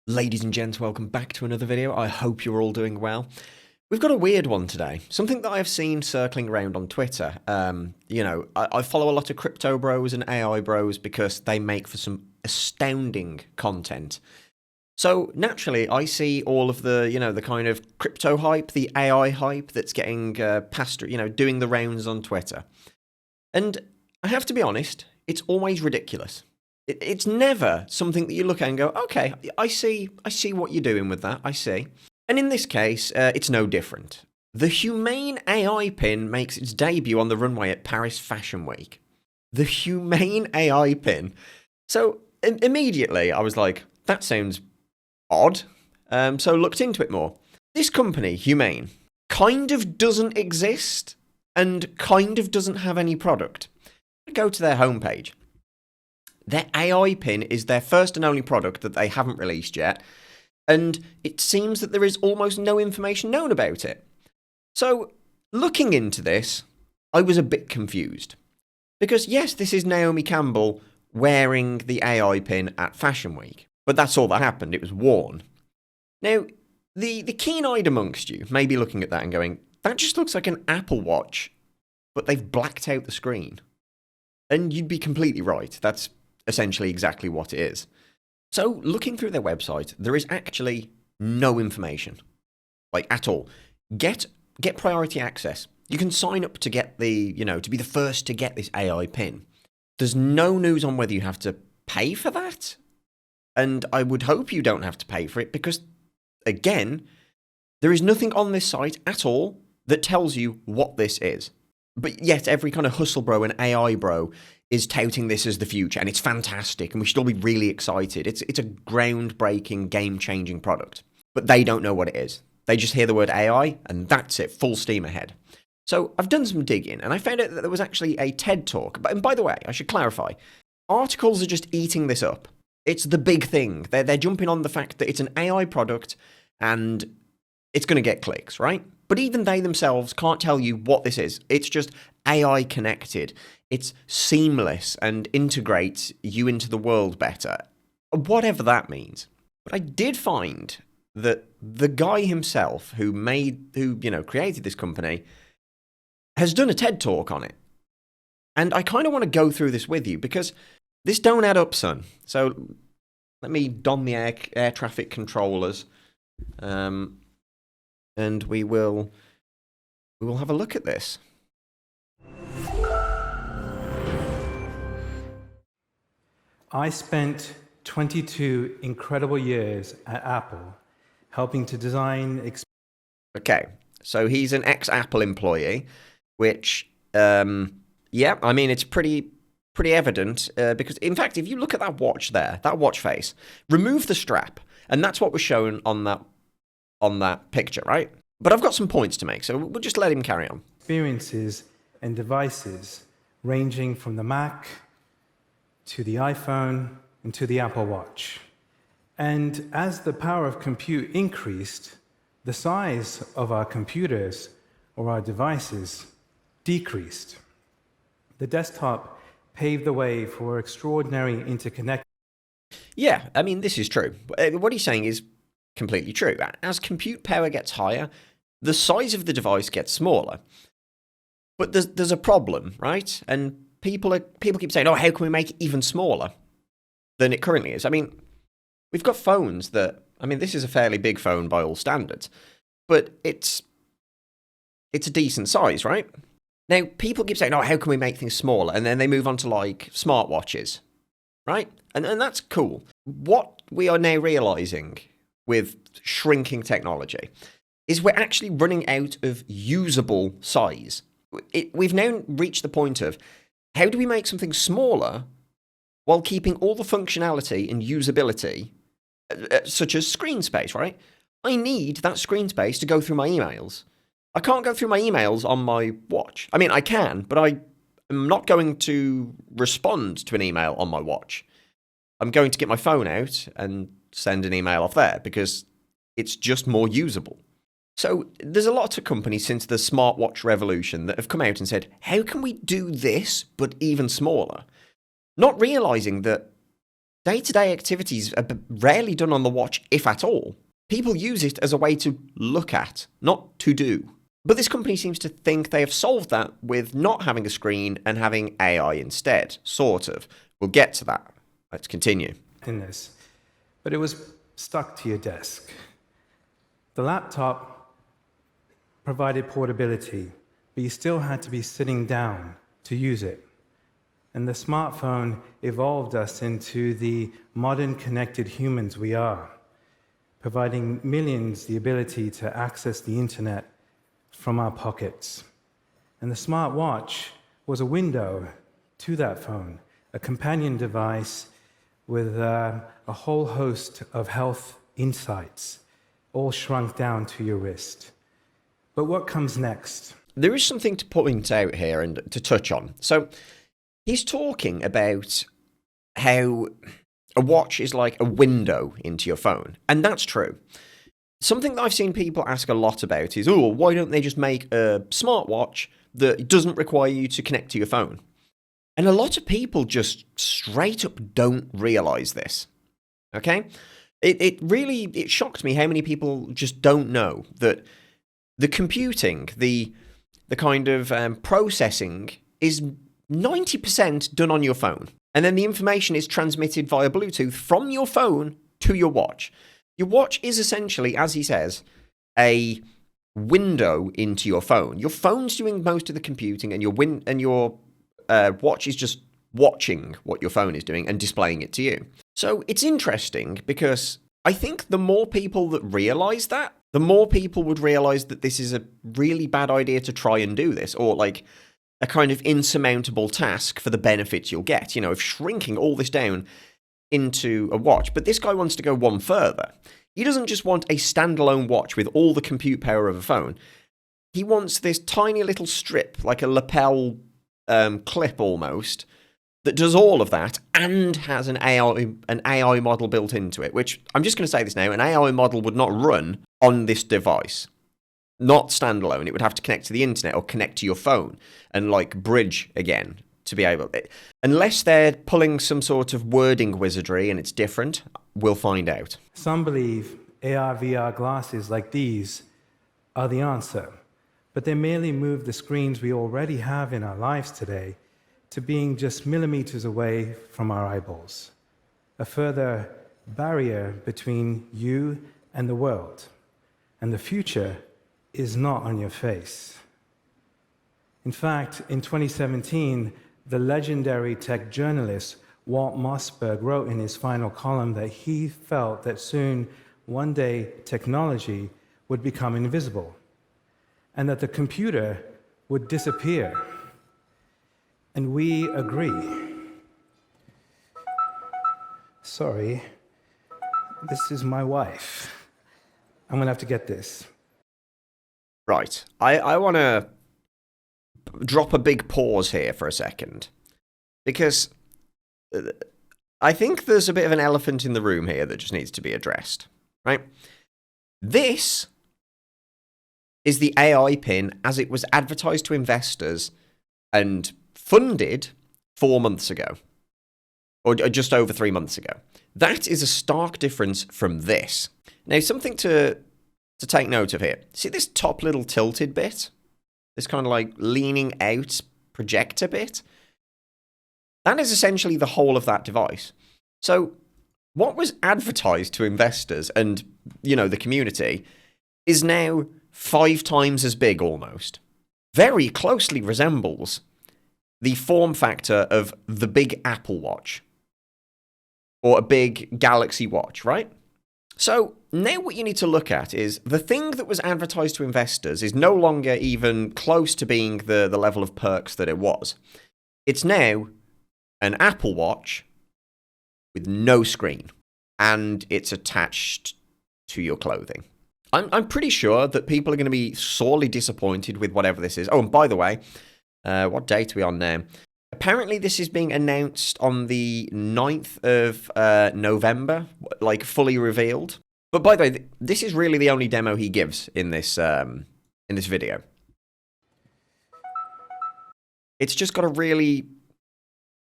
Ladies and gents, welcome back to another video. I hope you're all doing well. We've got a weird one today. Something that I've seen circling around on Twitter. I follow a lot of crypto bros and AI bros because they make for some astounding content. So naturally, I see all of the, the kind of crypto hype, the AI hype that's getting passed, doing the rounds on Twitter. And I have to be honest, it's always ridiculous. It's never something that you look at and go, okay, I see what you're doing with that, I see. And in this case, it's no different. The Humane AI Pin makes its debut on the runway at Paris Fashion Week. The Humane AI Pin. So immediately I was like, that sounds odd. So looked into it more. This company, Humane, kind of doesn't exist and kind of doesn't have any product. Go to their homepage. Their AI pin is their first and only product that they haven't released yet, and it seems that there is almost no information known about it. So, looking into this, I was a bit confused. Because yes, this is Naomi Campbell wearing the AI pin at Fashion Week, but that's all that happened, it was worn. Now, the keen-eyed amongst you may be looking at that and going, that just looks like an Apple Watch, but they've blacked out the screen. And you'd be completely right, that's essentially exactly what it is. So, looking through their website, there is actually no information, like at all. Get priority access. You can sign up to get the, to be the first to get this AI pin. There's no news on whether you have to pay for that, and I would hope you don't have to pay for it because, again, there is nothing on this site at all that tells you what this is. But yet, every kind of hustle bro and AI bro is touting this as the future, and it's fantastic, and we should all be really excited. It's a groundbreaking, game-changing product. But they don't know what it is. They just hear the word AI, and that's it, full steam ahead. So I've done some digging, and I found out that there was actually a TED Talk. And by the way, I should clarify, articles are just eating this up. It's the big thing. They're jumping on the fact that it's an AI product, and it's going to get clicks, right? But even they themselves can't tell you what this is. It's just AI connected. It's seamless and integrates you into the world better. Whatever that means. But I did find that the guy himself who created this company has done a TED Talk on it. And I kind of want to go through this with you because this don't add up, son. So let me don the air traffic controllers. And we will have a look at this. I spent 22 incredible years at Apple helping to design... Okay, so he's an ex-Apple employee, which, it's pretty evident, because, in fact, if you look at that watch there, that watch face, remove the strap, and that's what was shown on that picture, right? But I've got some points to make, so we'll just let him carry on. Experiences and devices ranging from the Mac to the iPhone and to the Apple Watch. And as the power of compute increased, the size of our computers or our devices decreased. The desktop paved the way for extraordinary interconnection. Yeah, I mean, this is true. What he's saying is completely true. As compute power gets higher, the size of the device gets smaller. But there's a problem, right? And people keep saying, oh, how can we make it even smaller than it currently is? I mean, we've got phones that, this is a fairly big phone by all standards, but it's a decent size, right? Now, people keep saying, oh, how can we make things smaller? And then they move on to, like, smartwatches, right? And that's cool. What we are now realizing with shrinking technology is we're actually running out of usable size. We've now reached the point of, how do we make something smaller while keeping all the functionality and usability, such as screen space, right? I need that screen space to go through my emails. I can't go through my emails on my watch. I can, but I am not going to respond to an email on my watch. I'm going to get my phone out and send an email off there because it's just more usable. So there's a lot of companies since the smartwatch revolution that have come out and said, how can we do this but even smaller? Not realizing that day-to-day activities are rarely done on the watch, if at all. People use it as a way to look at, not to do. But this company seems to think they have solved that with not having a screen and having AI instead, sort of. We'll get to that. Let's continue. In this, but it was stuck to your desk. The laptop provided portability, but you still had to be sitting down to use it. And the smartphone evolved us into the modern connected humans we are, providing millions the ability to access the internet from our pockets. And the smartwatch was a window to that phone, a companion device with a whole host of health insights, all shrunk down to your wrist. But what comes next? There is something to point out here and to touch on. So he's talking about how a watch is like a window into your phone. And that's true. Something that I've seen people ask a lot about is, oh, why don't they just make a smartwatch that doesn't require you to connect to your phone? And a lot of people just straight up don't realize this. Okay? It really shocked me how many people just don't know that the computing, the kind of processing is 90% done on your phone. And then the information is transmitted via Bluetooth from your phone to your watch. Your watch is essentially, as he says, a window into your phone. Your phone's doing most of the computing, and your watch is just watching what your phone is doing and displaying it to you. So it's interesting because I think the more people that realize that, the more people would realize that this is a really bad idea to try and do this, or like a kind of insurmountable task for the benefits you'll get, of shrinking all this down into a watch. But this guy wants to go one further. He doesn't just want a standalone watch with all the compute power of a phone. He wants this tiny little strip, like a lapel clip almost, that does all of that and has an AI model built into it, which I'm just going to say this now, an AI model would not run on this device. Not standalone. It would have to connect to the internet or connect to your phone and like bridge again to be able... Unless they're pulling some sort of wording wizardry and it's different, we'll find out. Some believe AR/VR glasses like these are the answer, but they merely move the screens we already have in our lives today to being just millimeters away from our eyeballs, a further barrier between you and the world. And the future is not on your face. In fact, in 2017, the legendary tech journalist Walt Mossberg wrote in his final column that he felt that soon, one day, technology would become invisible and that the computer would disappear. And we agree. Sorry, this is my wife. I'm going to have to get this. Right. I want to drop a big pause here for a second, because I think there's a bit of an elephant in the room here that just needs to be addressed, right? This is the AI pin as it was advertised to investors and funded 4 months ago, or just over 3 months ago. That is a stark difference from this. Now, something to take note of here. See this top little tilted bit? This kind of like leaning out projector bit? That is essentially the whole of that device. So what was advertised to investors and, the community is now 5 times as big almost. Very closely resembles the form factor of the big Apple Watch or a big Galaxy Watch, right? So now what you need to look at is the thing that was advertised to investors is no longer even close to being the level of perks that it was. It's now an Apple Watch with no screen, and it's attached to your clothing. I'm pretty sure that people are going to be sorely disappointed with whatever this is. Oh, and by the way, what date are we on now? Apparently this is being announced on the 9th of November, like fully revealed. But by the way, this is really the only demo he gives in this video. It's just got a really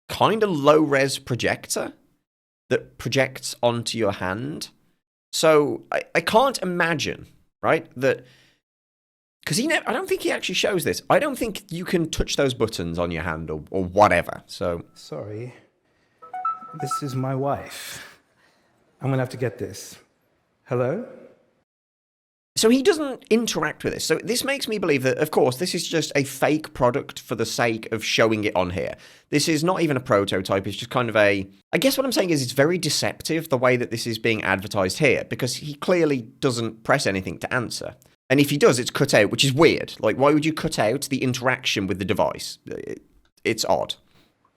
kind of low-res projector that projects onto your hand. So I can't imagine, right, that... Because I don't think he actually shows this. I don't think you can touch those buttons on your hand or whatever. So Sorry. This is my wife. I'm going to have to get this. Hello? So he doesn't interact with this. So this makes me believe that, of course, this is just a fake product for the sake of showing it on here. This is not even a prototype. It's just kind of a... I guess what I'm saying is it's very deceptive the way that this is being advertised here, because he clearly doesn't press anything to answer. And if he does, it's cut out, which is weird. Like, why would you cut out the interaction with the device? It's odd.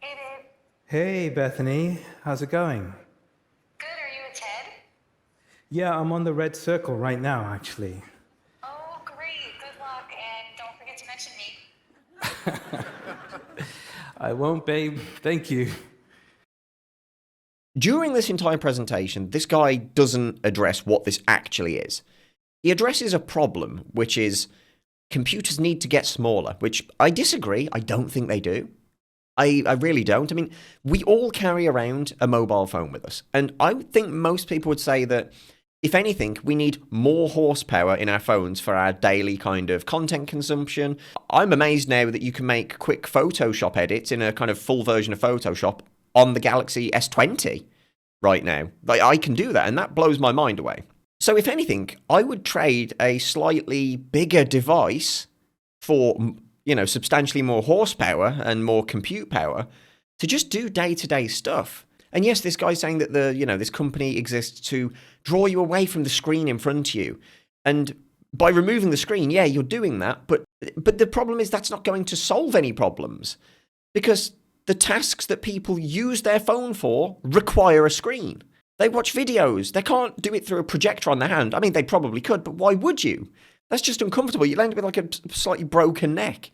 Hey, babe. Hey, Bethany. How's it going? Good. Are you a Ted? Yeah, I'm on the red circle right now, actually. Oh, great. Good luck, and don't forget to mention me. I won't, babe. Thank you. During this entire presentation, this guy doesn't address what this actually is. He addresses a problem, which is computers need to get smaller, which I disagree. I don't think they do. I really don't. I mean, we all carry around a mobile phone with us. And I would think most people would say that, if anything, we need more horsepower in our phones for our daily kind of content consumption. I'm amazed now that you can make quick Photoshop edits in a kind of full version of Photoshop on the Galaxy S20 right now. Like, I can do that, and that blows my mind away. So if anything, I would trade a slightly bigger device for, you know, substantially more horsepower and more compute power to just do day-to-day stuff. And yes, this guy's saying that this company exists to draw you away from the screen in front of you. And by removing the screen, yeah, you're doing that. But the problem is that's not going to solve any problems, because the tasks that people use their phone for require a screen. They watch videos. They can't do it through a projector on their hand. I mean, they probably could, but why would you? That's just uncomfortable. You'll end up with like a slightly broken neck.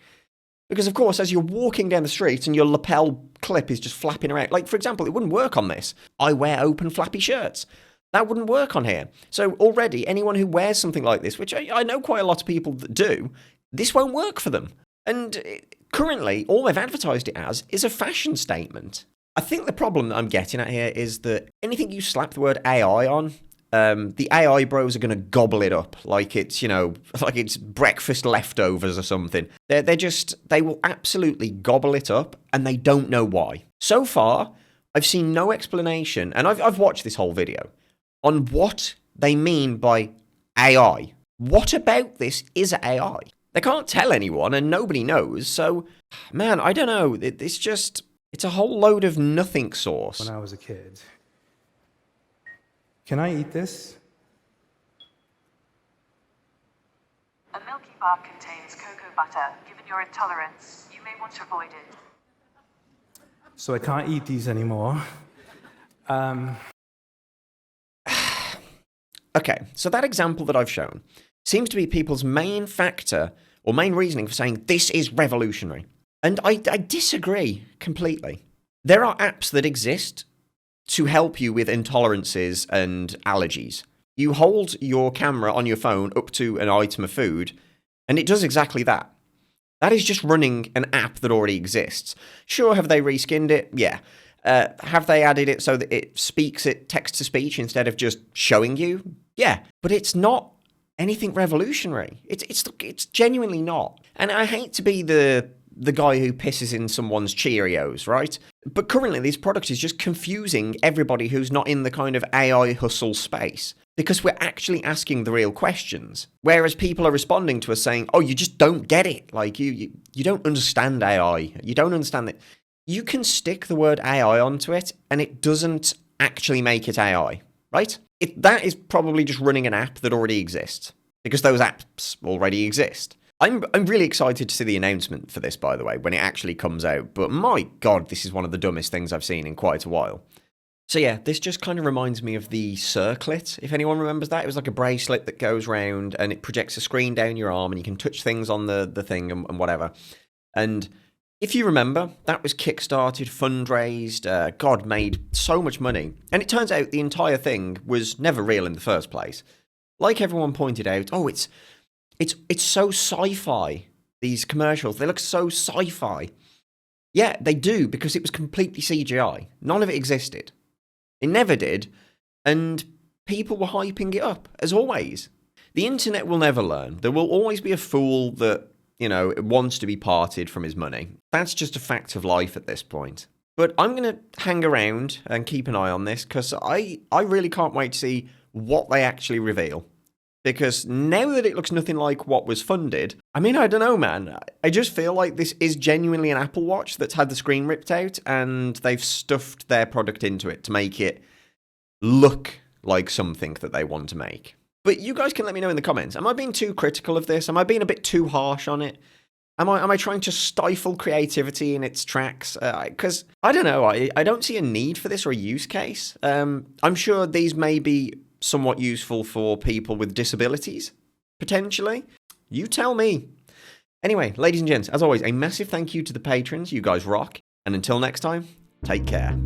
Because, of course, as you're walking down the street and your lapel clip is just flapping around, like, for example, it wouldn't work on this. I wear open flappy shirts. That wouldn't work on here. So already, anyone who wears something like this, which I know quite a lot of people that do, this won't work for them. And currently, all they've advertised it as is a fashion statement. I think the problem that I'm getting at here is that anything you slap the word AI on, the AI bros are going to gobble it up like it's, like it's breakfast leftovers or something. They will absolutely gobble it up, and they don't know why. So far, I've seen no explanation, and I've watched this whole video, on what they mean by AI. What about this is AI? They can't tell anyone, and nobody knows, so, man, I don't know. It's a whole load of nothing sauce. When I was a kid. Can I eat this? A milky bar contains cocoa butter. Given your intolerance, you may want to avoid it. So I can't eat these anymore. Okay, so that example that I've shown seems to be people's main factor or main reasoning for saying this is revolutionary. And I disagree completely. There are apps that exist to help you with intolerances and allergies. You hold your camera on your phone up to an item of food, and it does exactly that. That is just running an app that already exists. Sure, have they reskinned it? Yeah. Have they added it so that it speaks it text-to-speech instead of just showing you? Yeah. But it's not anything revolutionary. It's genuinely not. And I hate to be the guy who pisses in someone's Cheerios, right? But currently, this product is just confusing everybody who's not in the kind of AI hustle space, because we're actually asking the real questions, whereas people are responding to us saying, oh, you just don't get it. Like, you don't understand AI. You don't understand that. You can stick the word AI onto it, and it doesn't actually make it AI, right? That is probably just running an app that already exists, because those apps already exist. I'm really excited to see the announcement for this, by the way, when it actually comes out. But my God, this is one of the dumbest things I've seen in quite a while. So yeah, this just kind of reminds me of the circlet, if anyone remembers that. It was like a bracelet that goes round and it projects a screen down your arm and you can touch things on the thing and whatever. And if you remember, that was kickstarted, fundraised, God, made so much money. And it turns out the entire thing was never real in the first place. Like everyone pointed out, oh, it's so sci-fi, these commercials. They look so sci-fi. Yeah, they do, because it was completely CGI. None of it existed. It never did, and people were hyping it up, as always. The internet will never learn. There will always be a fool that, wants to be parted from his money. That's just a fact of life at this point. But I'm going to hang around and keep an eye on this, because I really can't wait to see what they actually reveal. Because now that it looks nothing like what was funded, I don't know, man. I just feel like this is genuinely an Apple Watch that's had the screen ripped out and they've stuffed their product into it to make it look like something that they want to make. But you guys can let me know in the comments. Am I being too critical of this? Am I being a bit too harsh on it? Am I trying to stifle creativity in its tracks? Because, I don't know, I don't see a need for this or a use case. I'm sure these may be somewhat useful for people with disabilities, potentially. You tell me. Anyway, ladies and gents, as always, a massive thank you to the patrons. You guys rock. And until next time, take care.